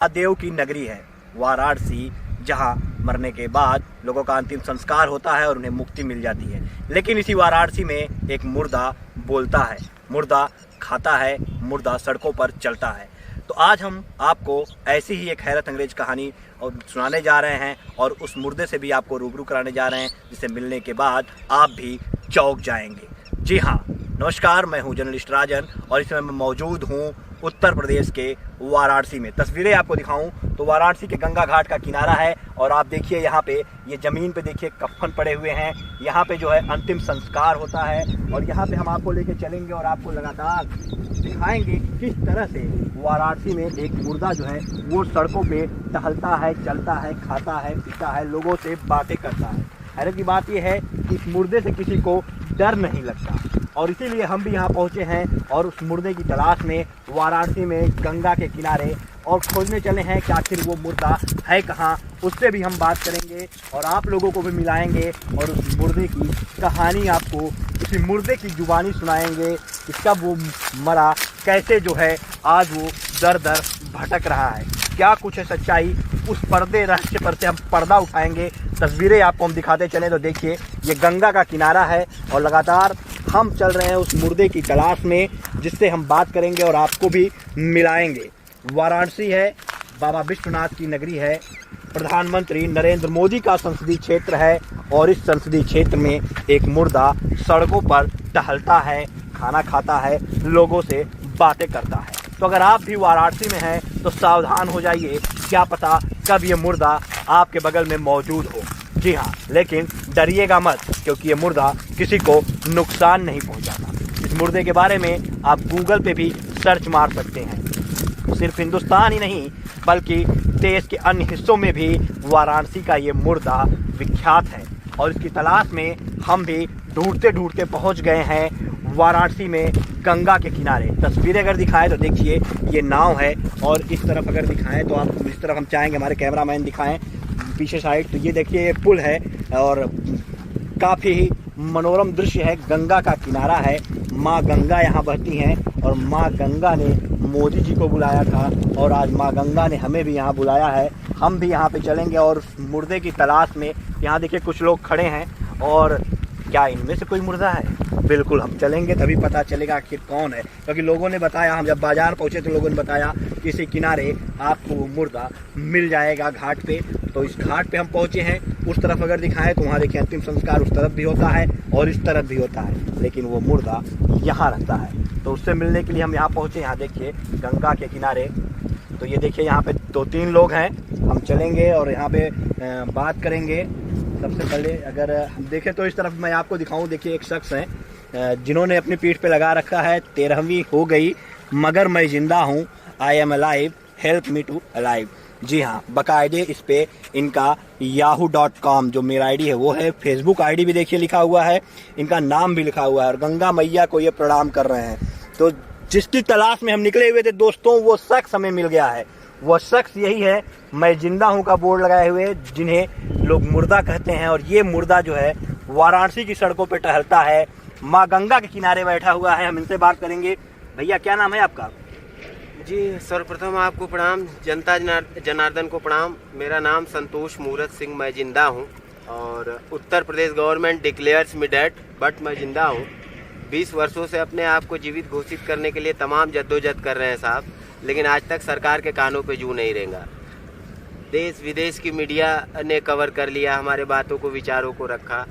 महादेव की नगरी है वाराणसी, जहां मरने के बाद लोगों का अंतिम संस्कार होता है और उन्हें मुक्ति मिल जाती है। लेकिन इसी वाराणसी में एक मुर्दा बोलता है, मुर्दा खाता है, मुर्दा सड़कों पर चलता है। तो आज हम आपको ऐसी ही एक हैरत अंग्रेज कहानी और सुनाने जा रहे हैं और उस मुर्दे से भी आपको रूबरू कराने जा रहे हैं, जिसे मिलने के बाद आप भी चौंक जाएंगे। जी हाँ, नमस्कार, मैं हूँ जर्नलिस्ट राजन और इस समय मैं मौजूद हूँ उत्तर प्रदेश के वाराणसी में। तस्वीरें आपको दिखाऊं तो वाराणसी के गंगा घाट का किनारा है और आप देखिए यहाँ पे ये ज़मीन पे देखिए कफन पड़े हुए हैं। यहाँ पे जो है अंतिम संस्कार होता है और यहाँ पे हम आपको लेके चलेंगे और आपको लगातार दिखाएंगे किस तरह से वाराणसी में एक मुर्दा जो है वो सड़कों पे टहलता है, चलता है, खाता है, पीता है, लोगों से बातें करता है। हैरत की बात यह है कि इस मुर्दे से किसी को डर नहीं लगता और इसीलिए हम भी यहाँ पहुँचे हैं और उस मुर्दे की तलाश में वाराणसी में गंगा के किनारे और खोजने चले हैं कि आखिर वो मुर्दा है कहाँ। उससे भी हम बात करेंगे और आप लोगों को भी मिलाएंगे और उस मुर्दे की कहानी आपको उसी मुर्दे की जुबानी सुनाएंगे कि कब वो मरा, कैसे जो है आज वो दर दर भटक रहा है, क्या कुछ है सच्चाई। उस पर्दे रहस्य पर से हम पर्दा उठाएंगे। तस्वीरें आपको हम दिखाते चलें तो देखिए ये गंगा का किनारा है और लगातार हम चल रहे हैं उस मुर्दे की तलाश में, जिससे हम बात करेंगे और आपको भी मिलाएंगे। वाराणसी है, बाबा विश्वनाथ की नगरी है, प्रधानमंत्री नरेंद्र मोदी का संसदीय क्षेत्र है और इस संसदीय क्षेत्र में एक मुर्दा सड़कों पर टहलता है, खाना खाता है, लोगों से बातें करता है। तो अगर आप भी वाराणसी में हैं तो सावधान हो जाइए, क्या पता कब ये मुर्दा आपके बगल में मौजूद हो। जी हाँ, लेकिन डरिएगा मत, क्योंकि ये मुर्दा किसी को नुकसान नहीं पहुंचाता। इस मुर्दे के बारे में आप गूगल पे भी सर्च मार सकते हैं। सिर्फ हिंदुस्तान ही नहीं बल्कि देश के अन्य हिस्सों में भी वाराणसी का ये मुर्दा विख्यात है और इसकी तलाश में हम भी ढूंढते ढूंढते पहुंच गए हैं वाराणसी में गंगा के किनारे। तस्वीरें अगर दिखाएं तो देखिए ये नाव है और इस तरफ अगर दिखाएं तो आप इस तरफ हम चाहेंगे हमारे कैमरामैन दिखाएं पीछे साइड, तो ये देखिए ये पुल है और काफ़ी ही मनोरम दृश्य है। गंगा का किनारा है, माँ गंगा यहाँ बहती हैं और माँ गंगा ने मोदी जी को बुलाया था और आज माँ गंगा ने हमें भी यहाँ बुलाया है। हम भी यहाँ पे चलेंगे और मुर्दे की तलाश में। यहाँ देखिए कुछ लोग खड़े हैं और क्या इनमें से कोई मुर्दा है? बिल्कुल, हम चलेंगे तभी पता चलेगा आखिर कौन है, क्योंकि लोगों ने बताया, हम जब बाजार पहुँचे तो लोगों ने बताया कि इसी किनारे आपको वो मुर्दा मिल जाएगा घाट पे। तो इस घाट पे हम पहुँचे हैं। उस तरफ अगर दिखाएं तो वहाँ देखिए अंतिम संस्कार उस तरफ भी होता है और इस तरफ भी होता है, लेकिन वो मुर्दा यहाँ रहता है। तो उससे मिलने के लिए हम यहाँ पहुँचे। यहाँ देखिए गंगा के किनारे, तो ये देखिए यहाँ पे 2-3 लोग हैं। हम चलेंगे और यहाँ पे बात करेंगे। सबसे पहले अगर हम देखें तो इस तरफ मैं आपको दिखाऊं, देखिए एक शख्स हैं जिन्होंने अपनी पीठ पे लगा रखा है 13वीं हो गई मगर मैं जिंदा हूँ, I am alive, help me to alive. जी हाँ, बाकायदे इस पे इनका yahoo.com जो मेरा आईडी है वो है, फेसबुक आईडी भी देखिए लिखा हुआ है, इनका नाम भी लिखा हुआ है और गंगा मैया को ये प्रणाम कर रहे हैं। तो जिसकी तलाश में हम निकले हुए थे दोस्तों, वो शख्स हमें मिल गया है। वो शख्स यही है, मैं जिंदा हूँ का बोर्ड लगाए हुए, जिन्हें लोग मुर्दा कहते हैं। और ये मुर्दा जो है वाराणसी की सड़कों पे टहलता है, माँ गंगा के किनारे बैठा हुआ है। हम इनसे बात करेंगे। भैया क्या नाम है आपका? जी, सर्वप्रथम आपको प्रणाम, जनता जनार्दन को प्रणाम। मेरा नाम संतोष मूरत सिंह, मैं जिंदा हूँ और Uttar Pradesh government declares me dead but मैं जिंदा हूँ। 20 वर्षों से अपने आप को जीवित घोषित करने के लिए तमाम जद्दोजहद कर रहे हैं साहब, लेकिन आज तक सरकार के कानों पे जू नहीं रेंगा। देश विदेश की मीडिया ने कवर कर लिया, हमारे बातों को, विचारों को रखा।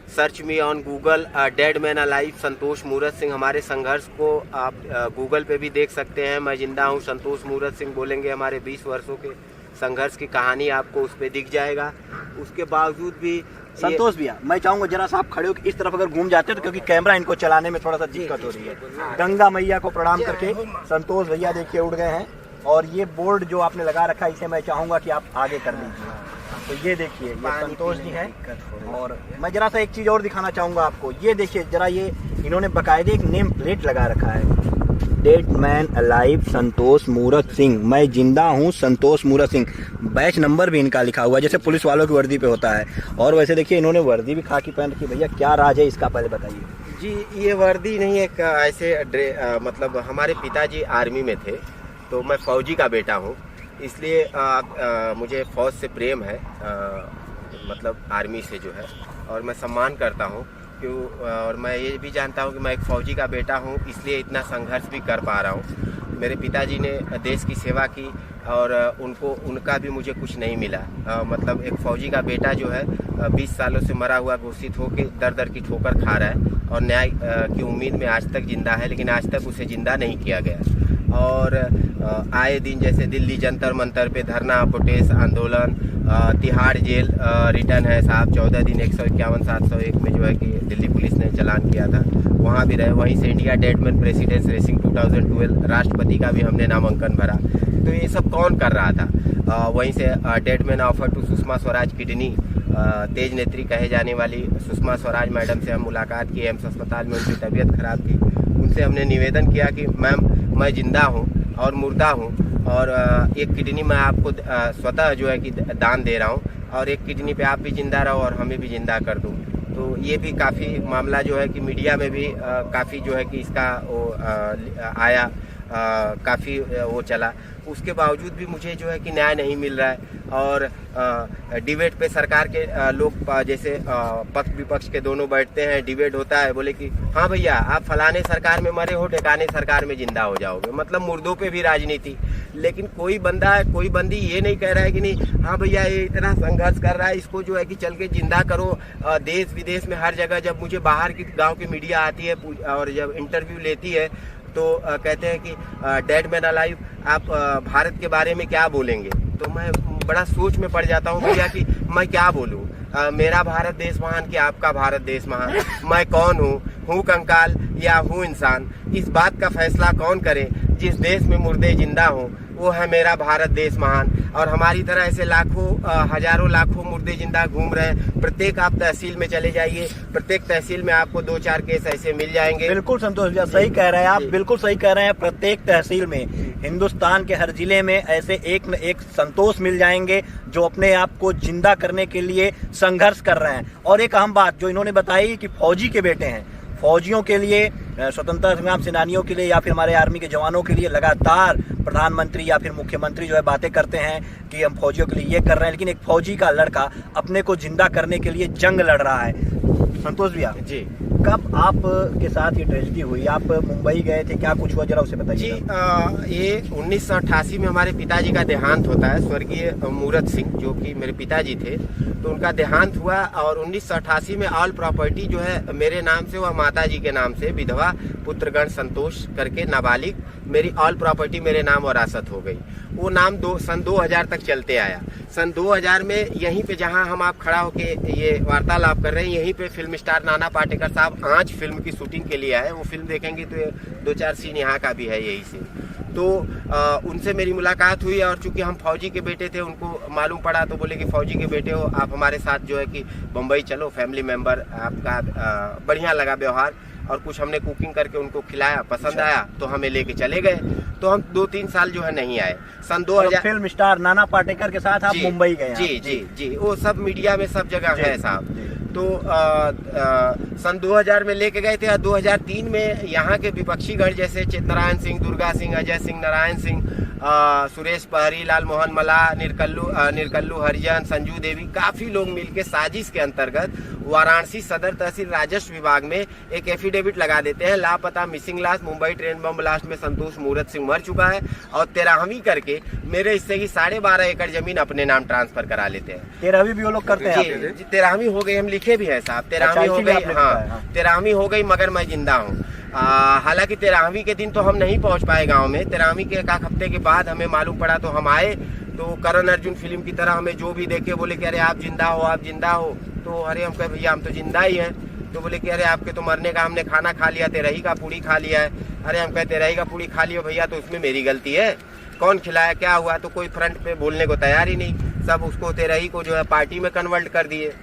Search me on Google dead man alive Santosh Murat Singh. हमारे संघर्ष को आप गूगल पे भी देख सकते हैं। मैं जिंदा हूँ संतोष मूरत सिंह बोलेंगे, हमारे 20 वर्षों के संघर्ष की कहानी आपको उस पर दिख जाएगा। उसके बावजूद भी संतोष भैया, मैं चाहूँगा जरा सा आप खड़े हो इस तरफ अगर घूम जाते हो तो, क्योंकि कैमरा इनको चलाने में थोड़ा सा दिक्कत हो रही है। गंगा मैया को प्रणाम करके संतोष भैया देखिए उड़ गए हैं और ये बोर्ड जो आपने लगा रखा है इसे मैं चाहूँगा कि आप आगे कर लीजिए। तो ये देखिए ये संतोष जी हैं और मैं जरा सा एक चीज़ और दिखाना चाहूँगा आपको। ये देखिए जरा, ये इन्होंने बाकायदे एक नेम प्लेट लगा रखा है, dead man alive Santosh Murat Singh, मैं जिंदा हूँ संतोष मूरत सिंह। बैच नंबर भी इनका लिखा हुआ है जैसे पुलिस वालों की वर्दी पे होता है। और वैसे देखिए इन्होंने वर्दी भी खाकी पहन रखी। भैया क्या राज है इसका, पहले बताइए। जी, ये वर्दी नहीं, एक ऐसे मतलब हमारे पिताजी आर्मी में थे तो मैं फौजी का बेटा हूँ, इसलिए मुझे फ़ौज से प्रेम है, मतलब आर्मी से जो है, और मैं सम्मान करता हूँ क्यों। और मैं ये भी जानता हूँ कि मैं एक फ़ौजी का बेटा हूँ, इसलिए इतना संघर्ष भी कर पा रहा हूँ। मेरे पिताजी ने देश की सेवा की और उनका भी मुझे कुछ नहीं मिला। मतलब एक फ़ौजी का बेटा जो है 20 सालों से मरा हुआ घोषित होकर दर दर की ठोकर खा रहा है और न्याय की उम्मीद में आज तक जिंदा है, लेकिन आज तक उसे जिंदा नहीं किया गया। और आए दिन जैसे दिल्ली जंतर मंतर पे धरना, प्रोटेस्ट, आंदोलन, तिहाड़ जेल रिटर्न है साहब, 14 दिन 151/701 में जो है कि दिल्ली पुलिस ने चालान किया था, वहाँ भी रहे। वहीं से इंडिया डेडमैन प्रेसिडेंस रेसिंग 2012 राष्ट्रपति का भी हमने नामांकन भरा। तो ये सब कौन कर रहा था? वहीं से dead man offer to Sushma Swaraj kidney, तेज नेत्री कहे जाने वाली सुषमा स्वराज मैडम से हम मुलाकात की एम्स अस्पताल में, उनकी तबीयत खराब थी। उनसे हमने निवेदन किया कि मैम मैं जिंदा हूँ और मुर्दा हूँ और एक किडनी मैं आपको स्वतः जो है कि दान दे रहा हूँ और एक किडनी पे आप भी जिंदा रहो और हमें भी जिंदा कर दो। तो ये भी काफ़ी मामला जो है कि मीडिया में भी काफ़ी जो है कि इसका वो आया, काफ़ी वो चला। उसके बावजूद भी मुझे जो है कि न्याय नहीं मिल रहा है। और डिबेट पे सरकार के लोग जैसे पक्ष विपक्ष के दोनों बैठते हैं, डिबेट होता है, बोले कि हाँ भैया आप फलाने सरकार में मरे हो, ठिकाने सरकार में जिंदा हो जाओगे। मतलब मुर्दों पे भी राजनीति। लेकिन कोई बंदी ये नहीं कह रहा है कि नहीं हाँ भैया ये इतना संघर्ष कर रहा है, इसको जो है कि चल के जिंदा करो। देश विदेश में हर जगह जब मुझे बाहर की गाँव की मीडिया आती है और जब इंटरव्यू लेती है तो कहते हैं कि डेड मैन अलाइव, आप भारत के बारे में क्या बोलेंगे? तो मैं बड़ा सोच में पड़ जाता हूँ भैया कि मैं क्या बोलूँ। मेरा भारत देश महान कि आपका भारत देश महान? मैं कौन हूँ कंकाल या हूँ इंसान? इस बात का फैसला कौन करे? जिस देश में मुर्दे जिंदा हों वो है मेरा भारत देश महान। और हमारी तरह ऐसे लाखों हजारों लाखों मुर्दे जिंदा घूम रहे हैं। प्रत्येक आप तहसील में चले जाइए, प्रत्येक तहसील में आपको 2-4 केस ऐसे मिल जाएंगे। बिल्कुल संतोष भैया सही कह रहे हैं आप, बिल्कुल सही कह रहे हैं। प्रत्येक तहसील में, हिंदुस्तान के हर जिले में ऐसे एक न एक संतोष मिल जाएंगे जो अपने आप को जिंदा करने के लिए संघर्ष कर रहे हैं। और एक अहम बात जो इन्होंने बताई कि फौजी के बेटे हैं, फौजियों के लिए, स्वतंत्रता संग्राम सेनानियों के लिए या फिर हमारे आर्मी के जवानों के लिए लगातार प्रधानमंत्री या फिर मुख्यमंत्री जो है बातें करते हैं कि हम फौजियों के लिए ये कर रहे हैं, लेकिन एक फौजी का लड़का अपने को जिंदा करने के लिए जंग लड़ रहा है। संतोष भैया जी, कब आप के साथ ये ट्रेजेडी हुई? आप मुंबई गए थे, क्या कुछ हुआ, जरा उसे बताइए। जी, ये 1988 में हमारे पिताजी का देहांत होता है। स्वर्गीय मूरत सिंह जो कि मेरे पिताजी थे, तो उनका देहांत हुआ और 1988 में ऑल प्रॉपर्टी जो है मेरे नाम से, वह माता जी के नाम से, विधवा पुत्रगण संतोष करके नाबालिग, मेरी ऑल प्रॉपर्टी मेरे नाम वरासत हो गई। वो नाम सन 2000 तक चलते आया। सन 2000 में यहीं पे जहां हम आप खड़ा होके ये वार्तालाप कर रहे हैं, यहीं पे फिल्म स्टार नाना पाटेकर साहब आंच फिल्म की शूटिंग के लिए आए। वो फिल्म देखेंगे तो 2-4 सीन यहाँ का भी है, यही सीन। तो उनसे मेरी मुलाकात हुई और चूंकि हम फौजी के बेटे थे, उनको मालूम पड़ा तो बोले कि फौजी के बेटे हो आप, हमारे साथ जो है कि बम्बई चलो, फैमिली मेम्बर आपका। बढ़िया लगा व्यवहार और कुछ हमने कुकिंग करके उनको खिलाया, पसंद आया तो हमें लेके चले गए। तो हम 2-3 साल जो है नहीं आए। सन 2000 फिल्म स्टार नाना पाटेकर के साथ आप मुंबई गए? जी, वो सब मीडिया में सब जगह है साहब। तो सन 2000 में लेके गए थे और 2003 में यहाँ के विपक्षी गण जैसे चित्तनारायण सिंह, दुर्गा सिंह, अजय सिंह, नारायण सिंह, सुरेश पहरी, लाल मोहन मला, निरकल्लू हरिजन, संजू देवी, काफी लोग मिलके साजिश के अंतर्गत वाराणसी सदर तहसील राजस्व विभाग में एक एफिडेविट लगा देते हैं, लापता मिसिंग लाश, मुंबई ट्रेन बम ब्लास्ट में संतोष मूरत सिंह मर चुका है, और 13वीं करके मेरे हिस्से की 12.5 एकड़ जमीन अपने नाम ट्रांसफर करा लेते हैं। 13वीं भी वो लोग करते हैं? जी, 13वीं हो गई, हम लिखे भी है साहब, 13वीं हो गई। हाँ, 13वीं हो गई, मगर मैं जिंदा हूँ। हालांकि 13वीं के दिन तो हम नहीं पहुंच पाए गांव में। 13वीं के एक हफ्ते के बाद हमें मालूम पड़ा तो हम आए, तो करण अर्जुन फिल्म की तरह हमें जो भी देखे बोले कि अरे आप जिंदा हो, आप जिंदा हो। तो अरे हम कहे भैया हम तो जिंदा ही हैं। तो बोले कि अरे आपके तो मरने का हमने खाना खा लिया, तेरही का पूड़ी खा लिया है। अरे हम कहे तेरही का पूड़ी खा लियो भैया, तो उसमें मेरी गलती है, कौन खिलाया, क्या हुआ? तो कोई फ्रंट पे बोलने को तैयार ही नहीं, सब उसको तेरही को जो है पार्टी में कन्वर्ट कर दिए।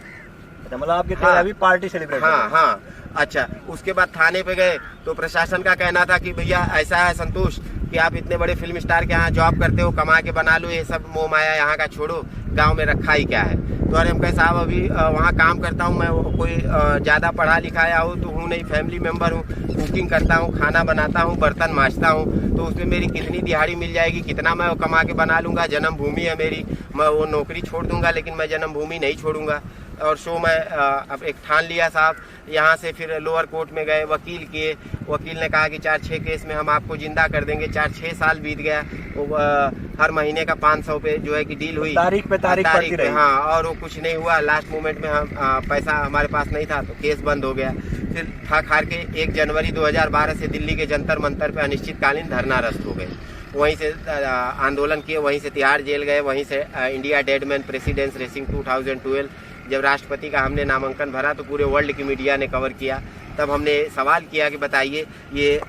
मतलब आपकी 13वीं पार्टी सेलिब्रेट? हाँ। अच्छा, उसके बाद थाने पे गए तो प्रशासन का कहना था कि भैया ऐसा है संतोष कि आप इतने बड़े फिल्म स्टार के यहाँ जॉब करते हो, कमा के बना लो, ये सब मोह माया यहाँ का छोड़ो, गांव में रखा ही क्या है। तो अरे हम कहे साहब अभी वहाँ काम करता हूँ मैं, कोई ज़्यादा पढ़ा लिखाया हो तो हूँ नहीं, फैमिली मेम्बर हूँ, कुकिंग करता हूँ, खाना बनाता हूँ, बर्तन मांजता हूँ, तो उसमें मेरी कितनी दिहाड़ी मिल जाएगी, कितना मैं कमा के बना लूँगा। जन्मभूमि है मेरी, मैं वो नौकरी छोड़ दूँगा लेकिन मैं जन्मभूमि नहीं छोड़ूँगा। और सो मैं अब एक ठान लिया साहब। यहाँ से फिर लोअर कोर्ट में गए, वकील किए, वकील ने कहा कि 4-6 केस में हम आपको जिंदा कर देंगे। 4-6 साल बीत गया, हर महीने का 500 पे जो है कि डील हुई, तारीख पे पड़ती रही। हाँ, और वो कुछ नहीं हुआ। लास्ट मोमेंट में हम पैसा हमारे पास नहीं था तो केस बंद हो गया। फिर थक हार के 1 जनवरी 2012 से दिल्ली के जंतर मंतर पे अनिश्चितकालीन धरनारस्त हो गए। वहीं से आंदोलन किए, वहीं से तिहाड़ जेल गए, वहीं से India dead man precedence racing 2012 जब राष्ट्रपति का हमने नामांकन भरा तो पूरे वर्ल्ड की मीडिया ने कवर किया। तब हमने सवाल किया कि बताइए ये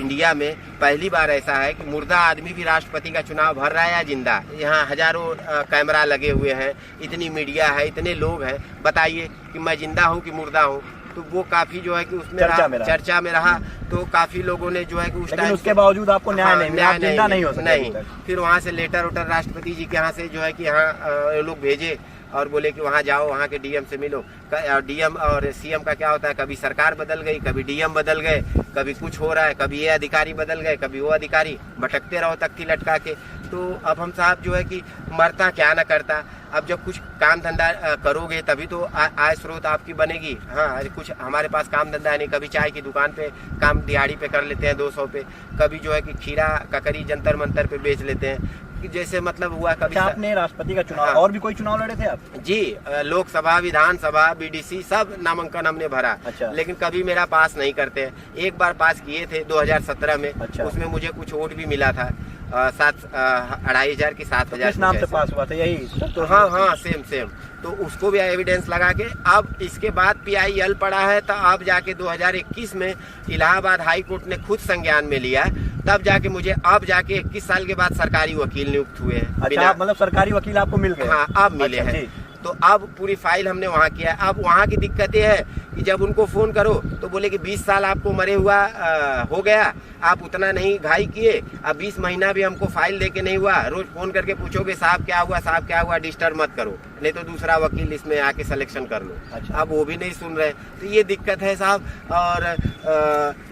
इंडिया में पहली बार ऐसा है कि मुर्दा आदमी भी राष्ट्रपति का चुनाव भर रहा है या जिंदा। यहाँ हजारों कैमरा लगे हुए हैं, इतनी मीडिया है, इतने लोग हैं, बताइए कि मैं जिंदा हूँ कि मुर्दा हूँ। तो वो काफी जो है कि उसमें चर्चा में रहा। तो काफी लोगों ने जो है कि उस टाइम, उसके बावजूद आपको न्याय नहीं मिला, जिंदा नहीं हो सके। नहीं, फिर वहाँ से लेटर उटर राष्ट्रपति जी के यहाँ से जो है कि यहाँ लोग भेजे और बोले कि वहाँ जाओ, वहाँ के डीएम से मिलो। डीएम और सीएम का क्या होता है, कभी सरकार बदल गई, कभी डीएम बदल गए, कभी कुछ हो रहा है, कभी ये अधिकारी बदल गए, कभी वो अधिकारी, भटकते रहो तख्ती लटका के। तो अब हम साहब जो है कि मरता क्या न करता। अब जब कुछ काम धंधा करोगे तभी तो आय स्रोत आपकी बनेगी। हाँ, कुछ हमारे पास काम धंधा नहीं, कभी चाय की दुकान पे काम दिहाड़ी पे कर लेते हैं 200 पे, कभी जो है कि खीरा ककरी जंतर मंतर पे बेच लेते हैं, जैसे मतलब हुआ। कभी आपने राष्ट्रपति का चुनाव, हाँ, और भी कोई चुनाव लड़े थे आप? जी, लोकसभा, विधानसभा, बीडीसी सब नामांकन हमने भरा। अच्छा। लेकिन कभी मेरा पास नहीं करते हैं। एक बार पास किए थे 2017 में। अच्छा। उसमें मुझे कुछ वोट भी मिला था, 2,500 की 7,000। किस नाम से पास हुआ था? यही तो हाँ, सेम। तो उसको भी एविडेंस लगा के अब इसके बाद PIL पड़ा है। तो अब जाके 2021 में इलाहाबाद हाई कोर्ट ने खुद संज्ञान में लिया, तब जाके मुझे अब जाके 21 साल के बाद सरकारी वकील नियुक्त हुए हैं। अच्छा, मतलब सरकारी वकील आपको मिल गए? हाँ, अब मिले हैं। तो अब पूरी फाइल हमने वहाँ किया। अब वहाँ की दिक्कत ये है कि जब उनको फोन करो तो बोले कि 20 साल आपको मरे हुआ हो गया, आप उतना नहीं घाई किए, अब 20 महीना भी हमको फाइल देके नहीं हुआ। रोज फोन करके पूछोगे साहब क्या हुआ, साहब क्या हुआ, डिस्टर्ब मत करो, नहीं तो दूसरा वकील इसमें आके सिलेक्शन कर लो। अच्छा। अब वो भी नहीं सुन रहे, तो ये दिक्कत है साहब। और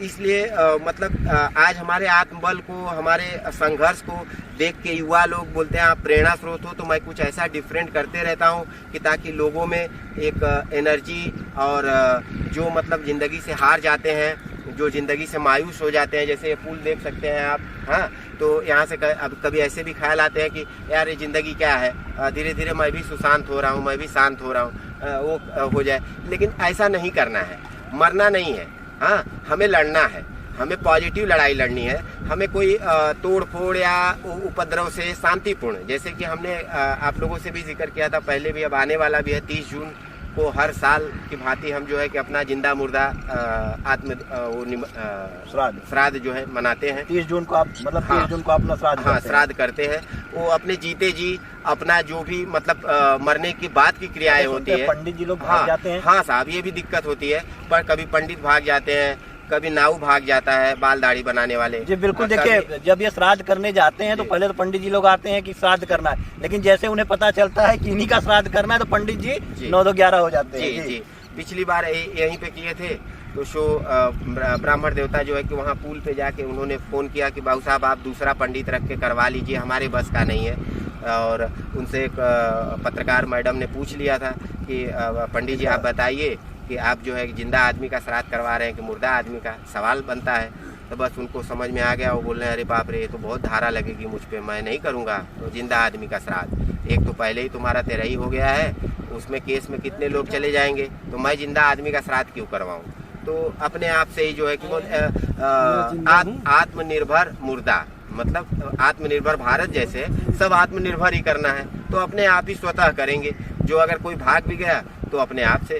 इसलिए मतलब आज हमारे आत्मबल को, हमारे संघर्ष को देख के युवा लोग बोलते हैं आप प्रेरणा स्रोत हो। तो मैं कुछ ऐसा डिफरेंट करते रहता हूँ कि ताकि लोगों में एक एनर्जी, और जो मतलब जिंदगी से हार जाते हैं, जो जिंदगी से मायूस हो जाते हैं, जैसे ये पुल देख सकते हैं आप, हाँ, तो यहाँ से अब कभी ऐसे भी ख्याल आते हैं कि यार ये जिंदगी क्या है, धीरे धीरे मैं भी सुशांत हो रहा हूँ, मैं भी शांत हो रहा हूँ, वो हो जाए। लेकिन ऐसा नहीं करना है, मरना नहीं है। हाँ, हमें लड़ना है, हमें पॉजिटिव लड़ाई लड़नी है। हमें कोई तोड़ फोड़ या उपद्रव से शांतिपूर्ण, जैसे कि हमने आप लोगों से भी जिक्र किया था पहले भी, अब आने वाला भी है 30 जून को हर साल की भांति हम जो है कि अपना जिंदा मुर्दा श्राद्ध जो है मनाते हैं। 30 जून को आप मतलब 30 जून को अपना श्राद्ध, हाँ, श्राद्ध करते हैं। वो अपने जीते जी अपना जो भी मतलब मरने के बाद की क्रियाएं होती है। पंडित जी लोग भाग जाते हैं। हाँ साहब, ये भी दिक्कत होती है, पर कभी पंडित भाग जाते हैं, कभी नाऊ भाग जाता है, बाल दाढ़ी बनाने वाले। जी बिल्कुल, देखिए जब ये श्राद्ध करने जाते हैं तो पहले तो पंडित जी लोग आते हैं कि श्राद्ध करना है, लेकिन जैसे उन्हें पता चलता है कि इन्हीं का श्राद्ध करना है तो पंडित जी 9-11 हो जाते हैं। जी। पिछली बार यहीं पे किए थे, तो शो ब्राह्मण देवता जो है कि वहाँ पुल पे जाके उन्होंने फोन किया कि बाबू साहब आप दूसरा पंडित रख के करवा लीजिए, हमारे बस का नहीं है। और उनसे एक पत्रकार मैडम ने पूछ लिया था कि पंडित जी आप बताइए कि आप जो है जिंदा आदमी का श्राद्ध करवा रहे हैं कि मुर्दा आदमी का, सवाल बनता है। तो बस उनको समझ में आ गया, वो बोल रहे हैं अरे बाप रे, ये तो बहुत धारा लगेगी मुझ पे, मैं नहीं करूँगा तो जिंदा आदमी का श्राद्ध। एक तो पहले ही तुम्हारा 13 ही हो गया है, उसमें केस में कितने लोग चले जाएंगे, तो मैं जिंदा आदमी का श्राद्ध क्यों करवाऊँ। तो अपने आप से ही जो है कि आत्मनिर्भर मुर्दा, मतलब आत्मनिर्भर भारत जैसे सब आत्मनिर्भर ही करना है, तो अपने आप ही स्वतः करेंगे। जो अगर कोई भाग भी गया तो अपने आप से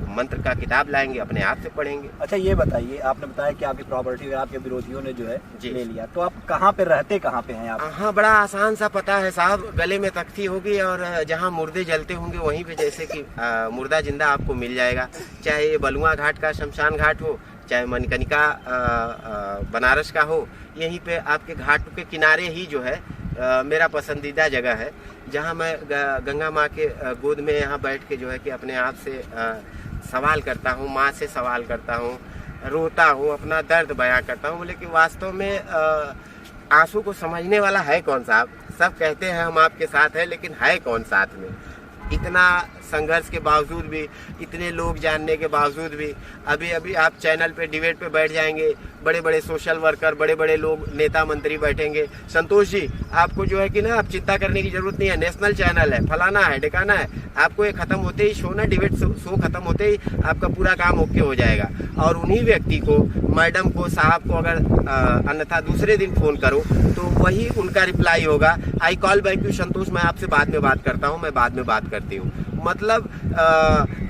मंत्र का किताब लाएंगे, अपने आप से पढ़ेंगे। अच्छा ये बताइए, आपने बताया कि आपकी प्रॉपर्टी आपके विरोधियों ने जो है ले लिया, तो आप कहाँ पे रहते, कहाँ पे हैं आप? हाँ, बड़ा आसान सा पता है साहब, गले में तख्ती होगी और जहाँ मुर्दे जलते होंगे वहीं पे जैसे कि मुर्दा जिंदा आपको मिल जाएगा। चाहे ये बलुआ घाट का शमशान घाट हो, चाहे मणिकर्णिका बनारस का हो, यहीं पे आपके घाट के किनारे ही जो है मेरा पसंदीदा जगह है, जहाँ मैं गंगा माँ के गोद में यहाँ बैठ के जो है कि अपने आप से सवाल करता हूँ, माँ से सवाल करता हूँ, रोता हूँ, अपना दर्द बयां करता हूँ। बोले कि वास्तव में आंसू को समझने वाला है कौन साहब? सब कहते हैं हम आपके साथ हैं, लेकिन है कौन साथ में? इतना संघर्ष के बावजूद भी, इतने लोग जानने के बावजूद भी, अभी अभी आप चैनल पे डिबेट पे बैठ जाएंगे, बड़े बड़े सोशल वर्कर, बड़े बड़े लोग, नेता मंत्री बैठेंगे। संतोष जी, आपको जो है कि ना आप चिंता करने की जरूरत नहीं है, नेशनल चैनल है, फलाना है, ढिकाना है। आपको ये खत्म होते ही शो ना, डिबेट शो खत्म होते ही आपका पूरा काम ओके हो जाएगा। और उन्हीं व्यक्ति को, मैडम को, साहब को अगर अन्यथा दूसरे दिन फोन करो तो वही उनका रिप्लाई होगा, आई कॉल बैक यू संतोष, मैं आपसे बाद में बात करता हूँ, मैं बाद में बात करती हूँ। मतलब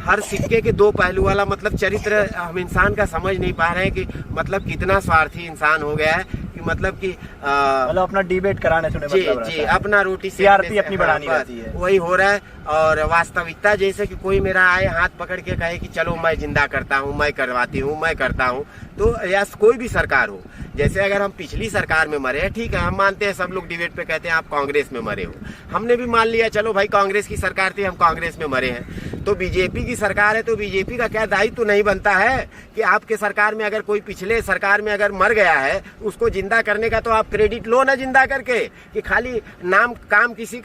हर सिक्के के दो पहलू वाला मतलब चरित्र हम इंसान का समझ नहीं पा रहे हैं कि मतलब कितना स्वार्थी इंसान हो गया है कि मतलब कि मतलब अपना डिबेट कराने से जी जी अपना रोटी से अपनी बढ़ानी रहती है, वही हो रहा है। और वास्तविकता जैसे कि कोई मेरा आए हाथ पकड़ के कहे कि चलो मैं जिंदा करता हूँ, मैं करवाती हूँ, मैं करता हूँ, तो या कोई भी सरकार हो, जैसे अगर हम पिछली सरकार में मरे हैं, ठीक है, हम मानते हैं, सब लोग डिबेट पे कहते हैं आप कांग्रेस में मरे हो, हमने भी मान लिया, चलो भाई कांग्रेस की सरकार थी, हम कांग्रेस में मरे हैं। तो बीजेपी की सरकार है तो बीजेपी का क्या दायित्व तो नहीं बनता है कि आपके सरकार में अगर कोई पिछले सरकार में अगर मर गया है उसको जिंदा करने का तो आप क्रेडिट लो ना जिंदा करके, कि खाली नाम काम किसी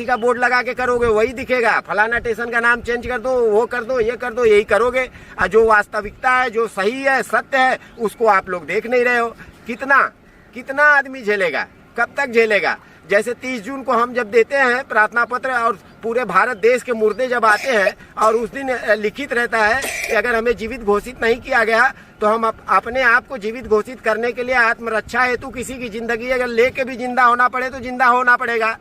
का बोर्ड लगा के करोगे वही दिखेगा, फलाना स्टेशन का नाम चेंज कर दो, वो कर दो, ये कर दो, यही करोगे। और जो वास्तविकता है, जो सही है, सत्य है, उसको आप लोग देख नहीं रहे हो। कितना आदमी झेलेगा, कब तक झेलेगा? जैसे 30 जून को हम जब देते हैं प्रार्थना पत्र और पूरे भारत देश के मुर्दे जब आते हैं और उस दिन लिखित रहता है कि अगर हमें जीवित घोषित नहीं किया गया तो हम अपने आप को जीवित घोषित करने के लिए आत्मरक्षा हेतु किसी की जिंदगी अगर लेके भी जिंदा होना पड़े तो जिंदा होना पड़ेगा।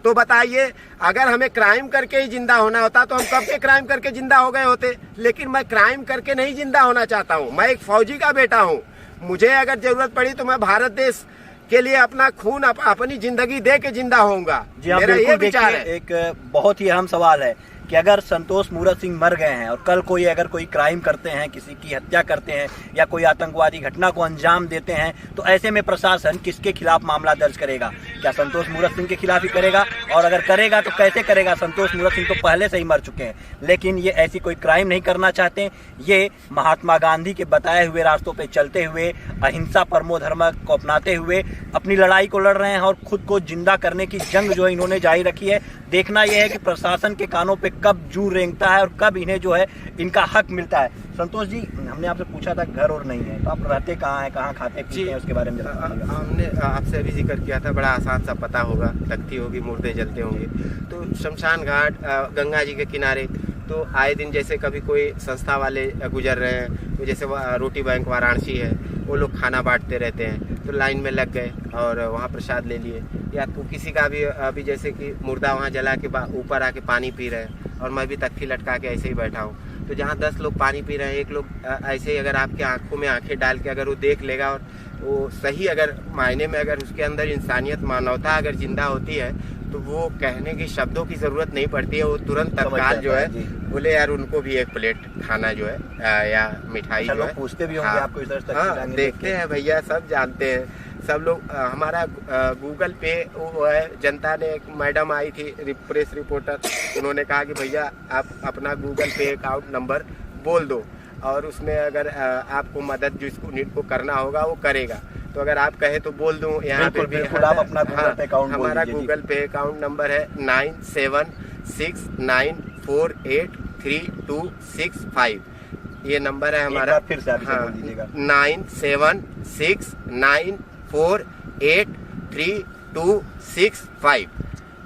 तो बताइए, अगर हमें क्राइम करके ही जिंदा होना होता तो हम कब के क्राइम करके जिंदा हो गए होते। लेकिन मैं क्राइम करके नहीं जिंदा होना चाहता हूँ, मैं एक फौजी का बेटा हूँ। मुझे अगर जरूरत पड़ी तो मैं भारत देश के लिए अपना खून अपनी जिंदगी दे के जिंदा होऊंगा। मेरा ये विचार है। एक बहुत ही अहम सवाल है कि अगर संतोष मूरत सिंह मर गए हैं और कल अगर कोई क्राइम करते हैं, किसी की हत्या करते हैं या कोई आतंकवादी घटना को अंजाम देते हैं, तो ऐसे में प्रशासन किसके खिलाफ मामला दर्ज करेगा? क्या संतोष मूरत सिंह के खिलाफ ही करेगा? और अगर करेगा तो कैसे करेगा? संतोष मूरत सिंह तो पहले से ही मर चुके हैं, लेकिन ये ऐसी कोई क्राइम नहीं करना चाहते। ये महात्मा गांधी के बताए हुए रास्तों पर चलते हुए, अहिंसा परमो धर्म को अपनाते हुए अपनी लड़ाई को लड़ रहे हैं और खुद को जिंदा करने की जंग जो है इन्होंने जारी रखी है। देखना यह है कि प्रशासन के कानों पे कब जू रेंगता है और कब इन्हें जो है इनका हक मिलता है। संतोष जी, हमने आपसे पूछा था घर और नहीं है, तो आप रहते कहाँ हैं, कहाँ खाते पीते हैं, उसके बारे में हमने आपसे अभी जिक्र किया था, बड़ा आसान सा पता होगा, तख्ती होगी, मुर्दे जलते होंगे। तो शमशान घाट गंगा जी के किनारे, तो आए दिन जैसे कभी कोई संस्था वाले गुजर रहे हैं, तो जैसे रोटी बैंक वाराणसी है, वो लोग खाना बांटते रहते हैं, तो लाइन में लग गए और वहाँ प्रसाद ले लिए। या तो किसी का भी अभी जैसे कि मुर्दा वहाँ जला के ऊपर आके पानी पी रहे हैं और मैं भी तख्ती लटका के ऐसे ही बैठा हूँ, तो जहाँ 10 लोग पानी पी रहे हैं, एक लोग ऐसे ही अगर आपके आंखों में आंखें डाल के अगर वो देख लेगा और वो सही अगर मायने में अगर उसके अंदर इंसानियत, मानवता अगर जिंदा होती है, तो वो कहने की शब्दों की जरूरत नहीं पड़ती है, वो तुरंत तत्काल जो है बोले यार उनको भी एक प्लेट खाना जो है या मिठाई जो है पूछते भी होंगे आपको इस तरह। हाँ, देखते हैं भैया, सब जानते हैं सब लोग। हमारा गूगल पे वो है, जनता ने, एक मैडम आई थी प्रेस रिपोर्टर, उन्होंने कहा कि भैया आप अपना गूगल पे अकाउंट नंबर बोल दो और उसमें अगर आपको मदद जिसको करना होगा वो करेगा। तो अगर आप कहे तो बोल दूं यहाँ पे भी। आप अपना गूगल पे अकाउंट हमारा गूगल पे अकाउंट नंबर है 9769483265। ये नंबर है हमारा। फिर से आप बोल दीजिएगा। 9769483265।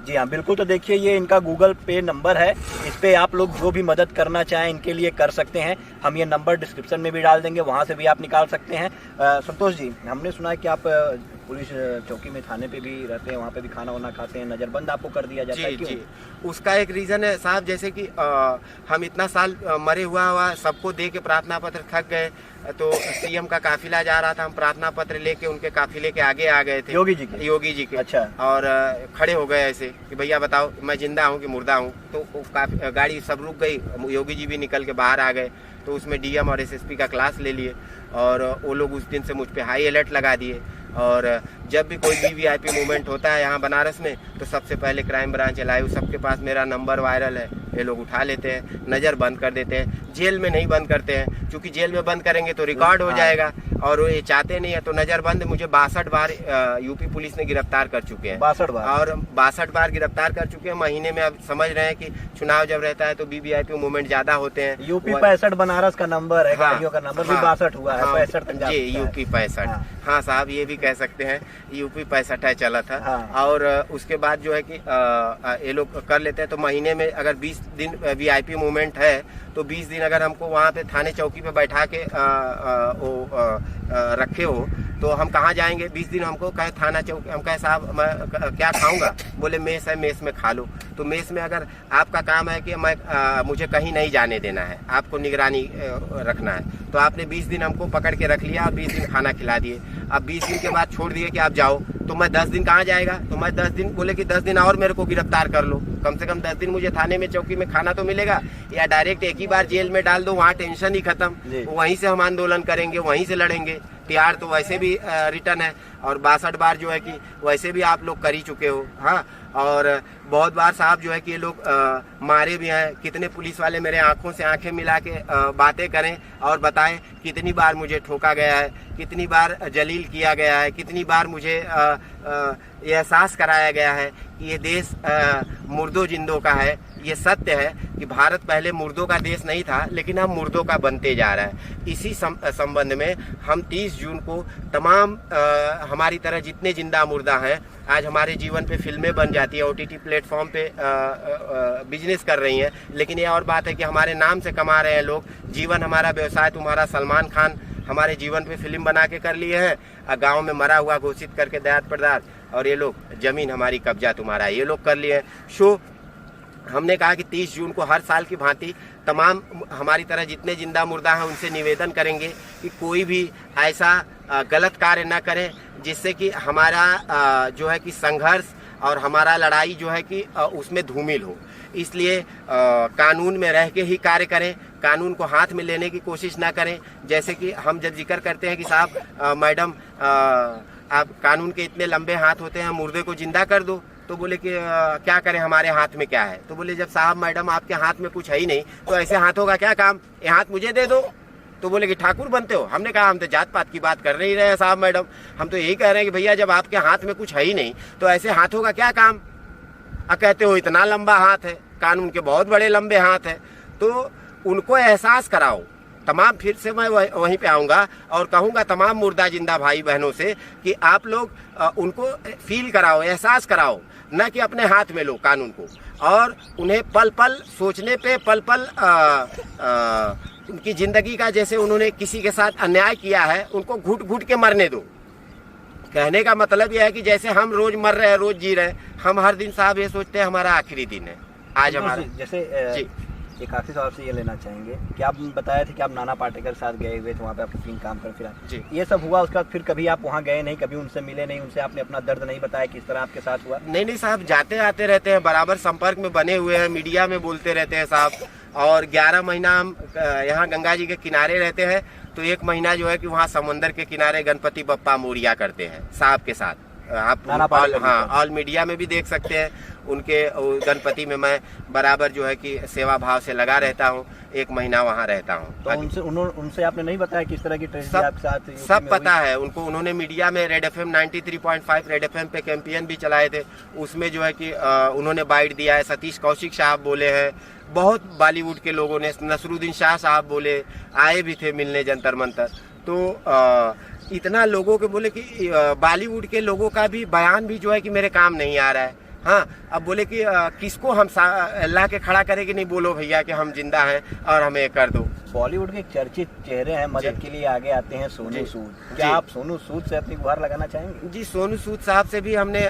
जी हाँ, बिल्कुल। तो देखिए, ये इनका गूगल पे नंबर है, इस पे आप लोग जो भी मदद करना चाहें इनके लिए कर सकते हैं। हम ये नंबर डिस्क्रिप्शन में भी डाल देंगे, वहाँ से भी आप निकाल सकते हैं। संतोष जी, हमने सुना है कि आप पुलिस चौकी में, थाने पे भी रहते हैं, वहाँ पे भी खाना वाना खाते हैं, नज़रबंद आपको कर दिया जाता है, क्यों? जी, उसका एक रीज़न है साहब, जैसे कि हम इतना साल मरे हुआ सबको दे के प्रार्थना पत्र थक गए, तो सीएम का काफिला जा रहा था, हम प्रार्थना पत्र लेके उनके काफिले के आगे आ गए थे, योगी जी के। अच्छा। और खड़े हो गए ऐसे कि भैया बताओ मैं जिंदा हूँ कि मुर्दा हूँ। तो गाड़ी सब रुक गई, योगी जी भी निकल के बाहर आ गए, तो उसमें डीएम और एसएसपी का क्लास ले लिए और वो लोग उस दिन से मुझ पे हाई अलर्ट लगा दिए। और जब भी कोई वीवीआईपी मूवमेंट होता है यहाँ बनारस में तो सबसे पहले क्राइम ब्रांच लाइव सबके पास मेरा नंबर वायरल है, ये लोग उठा लेते हैं, नज़र बंद कर देते हैं। जेल में नहीं बंद करते हैं क्योंकि जेल में बंद करेंगे तो रिकॉर्ड हो जाएगा और वो ये चाहते नहीं है। तो नज़र बंद मुझे 62 बार यूपी पुलिस ने गिरफ्तार कर चुके हैं, 62 बार और 62 बार गिरफ्तार कर चुके हैं। महीने में अब समझ रहे हैं कि चुनाव जब रहता है तो वीवीआईपी मूवमेंट ज़्यादा होते हैं। यूपी 65 बनारस का नंबर है, गाड़ियों का नंबर भी 62 हुआ है, 65 तक जी यूपी 65। हाँ साहब, ये भी कह सकते हैं यूपी 65 चला था। और उसके बाद जो है कि ये लोग कर लेते हैं। तो महीने में अगर 20 दिन वीआईपी मूवमेंट है तो 20 दिन अगर हमको वहाँ पे थाने चौकी पे बैठा के रखे हो तो हम कहाँ जाएंगे? 20 दिन हमको कहे थाना चौकी, हम कहे साहब मैं क्या खाऊंगा? बोले मेस है, मेस में खा लो। तो मेस में अगर आपका काम है कि मैं मुझे कहीं नहीं जाने देना है, आपको निगरानी रखना है, तो आपने 20 दिन हमको पकड़ के रख लिया और 20 दिन खाना खिला दिए। अब 20 दिन के बाद छोड़ दिए कि आप जाओ, तो मैं 10 दिन कहाँ जाएगा? तो मैं 10 दिन बोले कि 10 दिन और मेरे को गिरफ्तार कर लो, कम से कम 10 दिन मुझे थाने में चौकी में खाना तो मिलेगा, या डायरेक्ट एक ही बार जेल में डाल दो, वहाँ टेंशन ही खत्म। वहीं से हम आंदोलन करेंगे, वहीं से लड़ेंगे। तिहाड़ तो वैसे भी रिटर्न है और 62 बार जो है कि वैसे भी आप लोग कर ही चुके हो। हाँ, और बहुत बार साहब जो है कि ये लोग मारे भी हैं। कितने पुलिस वाले मेरे आंखों से आंखें मिला के बातें करें और बताएं कितनी बार मुझे ठोका गया है, कितनी बार जलील किया गया है, कितनी बार मुझे ये एहसास कराया गया है कि ये देश मुर्दों जिंदों का है। ये सत्य है कि भारत पहले मुर्दों का देश नहीं था, लेकिन अब मुर्दों का बनते जा रहा है। इसी संबंध में हम 30 जून को तमाम हमारी तरह जितने जिंदा मुर्दा हैं, आज हमारे जीवन पे फिल्में बन जाती है, OTT प्लेटफॉर्म पे बिजनेस कर रही हैं, लेकिन ये और बात है कि हमारे नाम से कमा रहे हैं लोग। जीवन हमारा व्यवसाय तुम्हारा, सलमान खान हमारे जीवन पे फिल्म बना के कर लिए हैं, गाँव में मरा हुआ घोषित करके दयात प्रदात, और ये लोग जमीन हमारी कब्जा तुम्हारा, ये लोग कर लिए हैं। शो हमने कहा कि 30 जून को हर साल की भांति तमाम हमारी तरह जितने जिंदा मुर्दा हैं उनसे निवेदन करेंगे कि कोई भी ऐसा गलत कार्य न करें जिससे कि हमारा जो है कि संघर्ष और हमारा लड़ाई जो है कि उसमें धूमिल हो। इसलिए कानून में रह के ही कार्य करें, कानून को हाथ में लेने की कोशिश ना करें। जैसे कि हम जब जिक्र करते हैं कि साहब मैडम आप कानून के इतने लंबे हाथ होते हैं, मुर्दे को जिंदा कर दो, तो बोले कि क्या करें, हमारे हाथ में क्या है? तो बोले जब साहब मैडम आपके हाथ में कुछ है ही नहीं तो ऐसे हाथों का क्या काम, ये हाथ मुझे दे दो। तो बोले कि ठाकुर बनते हो। हमने कहा हम तो जात पात की बात कर नहीं रहे हैं साहब मैडम, हम तो यही कह रहे हैं कि भैया जब आपके हाथ में कुछ है ही नहीं तो ऐसे हाथों का क्या काम? कहते हो इतना लंबा हाथ है, कानून के बहुत बड़े लंबे हाथ है। तो उनको एहसास कराओ। तमाम फिर से मैं वहीं पे आऊँगा और कहूँगा तमाम मुर्दा जिंदा भाई बहनों से कि आप लोग उनको फील कराओ, एहसास कराओ, न कि अपने हाथ में लो कानून को, और उन्हें पल पल सोचने पे, पल पल उनकी ज़िंदगी का, जैसे उन्होंने किसी के साथ अन्याय किया है, उनको घुट घुट के मरने दो। कहने का मतलब यह है कि जैसे हम रोज़ मर रहे हैं, रोज़ जी रहे हैं, हम हर दिन साहब ये सोचते हैं हमारा आखिरी दिन है आज हमारा। जैसे जी एक आखिरी सवाल से ये लेना चाहेंगे कि आप बताए थे कि आप नाना पाटेकर के साथ गए हुए थे, वहाँ पे आपकी टीम काम कर, फिर जी ये सब हुआ, उसके बाद फिर कभी आप वहाँ गए नहीं, कभी उनसे मिले नहीं, उनसे आपने अपना दर्द नहीं बताया किस तरह आपके साथ हुआ? नहीं साहब, जाते आते रहते हैं, बराबर संपर्क में बने हुए हैं, मीडिया में बोलते रहते हैं साहब। और 11 महीना हम यहाँ गंगा जी के किनारे रहते हैं, तो 1 महीना जो है कि वहाँ समंदर के किनारे गणपति बप्पा मोरिया करते हैं साहब के साथ। आप ऑल मीडिया में भी देख सकते हैं उनके गणपति में मैं बराबर जो है कि सेवा भाव से लगा रहता हूँ। 1 महीना वहाँ रहता हूँ। तो उनसे आपने नहीं बताया किस तरह की ट्रेजेडी आपके साथ? सब पता है उनको। उन्होंने मीडिया में रेड FM 93.5 रेड FM पे कैंपेन भी चलाए थे, उसमें जो है कि उन्होंने बाइट दिया है। सतीश कौशिक साहब बोले हैं, बहुत बॉलीवुड के लोगों ने, नसरुद्दीन शाह साहब बोले, आए भी थे मिलने जंतर मंतर। तो इतना लोगों के बोले कि बॉलीवुड के लोगों का भी बयान भी जो है कि मेरे काम नहीं आ रहा है। हाँ, अब बोले कि किसको हम अल्लाह के खड़ा करें कि नहीं, बोलो भैया कि हम जिंदा हैं और हमें कर दो। बॉलीवुड के चर्चित चेहरे हैं, मदद के लिए आगे आते हैं सोनू सूद। क्या आप सोनू सूद से अपनी गुहार लगाना चाहेंगे? जी, सोनू सूद साहब से भी हमने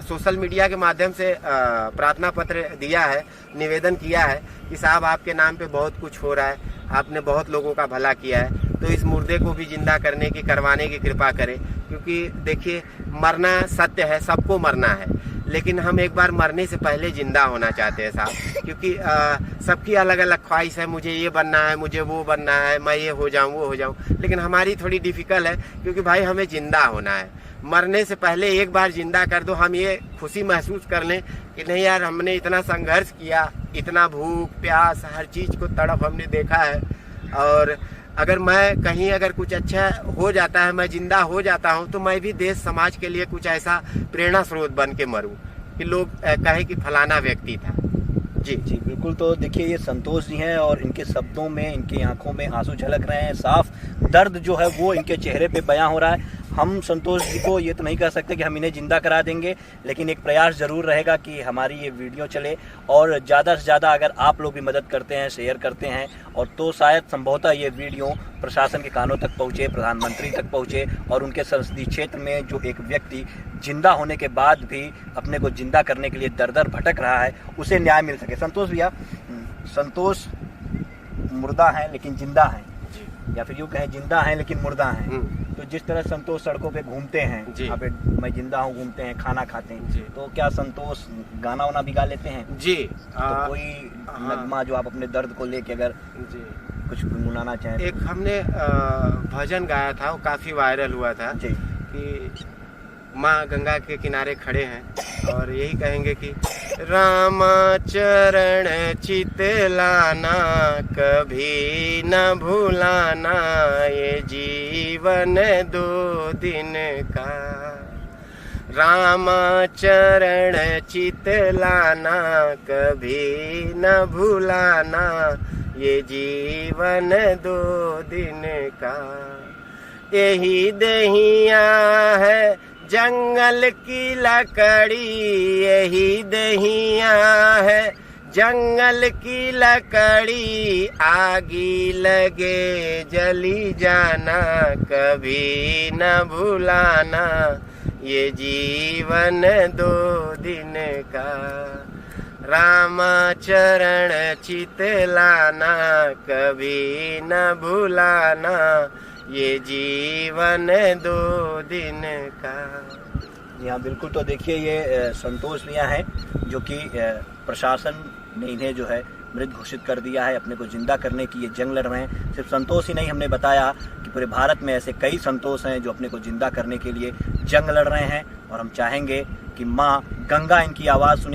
सोशल मीडिया के माध्यम से प्रार्थना पत्र दिया है, निवेदन किया है कि साहब आपके नाम पे बहुत कुछ हो रहा है, आपने बहुत लोगों का भला किया है, तो इस मुर्दे को भी जिंदा करवाने की कृपा करें। क्योंकि देखिए, मरना सत्य है, सबको मरना है, लेकिन हम एक बार मरने से पहले जिंदा होना चाहते हैं साहब, क्योंकि सबकी अलग अलग ख्वाहिश है, मुझे ये बनना है, मुझे वो बनना है, मैं ये हो जाऊँ वो हो जाऊँ, लेकिन हमारी थोड़ी डिफिकल्ट है, क्योंकि भाई हमें जिंदा होना है। मरने से पहले एक बार जिंदा कर दो, हम ये खुशी महसूस कर लें कि नहीं यार हमने इतना संघर्ष किया, इतना भूख प्यास हर चीज़ को तड़प हमने देखा है, और अगर मैं कहीं अगर कुछ अच्छा हो जाता है, मैं जिंदा हो जाता हूँ, तो मैं भी देश समाज के लिए कुछ ऐसा प्रेरणा स्रोत बन के मरूँ कि लोग कहे कि फलाना व्यक्ति था। जी जी बिल्कुल। तो देखिए ये संतोष जी हैं और इनके शब्दों में, इनकी आंखों में आंसू झलक रहे हैं, साफ दर्द जो है वो इनके चेहरे पे बयां हो रहा है। हम संतोष जी को ये तो नहीं कह सकते कि हम इन्हें जिंदा करा देंगे, लेकिन एक प्रयास जरूर रहेगा कि हमारी ये वीडियो चले, और ज़्यादा से ज़्यादा अगर आप लोग भी मदद करते हैं, शेयर करते हैं, और तो शायद संभवतः ये वीडियो प्रशासन के कानों तक पहुँचे, प्रधानमंत्री तक पहुँचे, और उनके संसदीय क्षेत्र में जो एक व्यक्ति जिंदा होने के बाद भी अपने को जिंदा करने के लिए दर दर भटक रहा है, उसे न्याय मिल सके। संतोष भैया, संतोष मुर्दा है लेकिन जिंदा है, या फिर यूँ कहें जिंदा है लेकिन मुर्दा है। तो जिस तरह संतोष सड़कों पे घूमते हैं, यहाँ पे मैं जिंदा हूँ घूमते हैं, खाना खाते हैं, तो क्या संतोष गाना वाना भी गा लेते हैं? जी। तो कोई नगमा जो आप अपने दर्द को लेके अगर कुछ गुनगुनाना चाहें? एक हमने भजन गाया था, वो काफ़ी वायरल हुआ था जी, कि माँ गंगा के किनारे खड़े हैं और यही कहेंगे कि रामा चरण चितलाना, कभी न भूलाना, ये जीवन 2 दिन का। रामा चरण चितलाना, कभी न भूलाना, ये जीवन 2 दिन का। यही दहिया है जंगल की लकड़ी, यही दहिया है जंगल की लकड़ी, आगी लगे जली जाना, कभी न भूलाना, ये जीवन 2 दिन का। रामा चरण चितलाना, कभी न भूलाना, ये जीवन 2 दिन का। जी हाँ बिल्कुल। तो देखिए ये संतोष भैया हैं जो कि प्रशासन ने इन्हें जो है मृत घोषित कर दिया है, अपने को जिंदा करने की ये जंग लड़ रहे हैं। सिर्फ संतोष ही नहीं, हमने बताया कि पूरे भारत में ऐसे कई संतोष हैं जो अपने को जिंदा करने के लिए जंग लड़ रहे हैं, और हम चाहेंगे कि माँ गंगा इनकी आवाज़ सुने।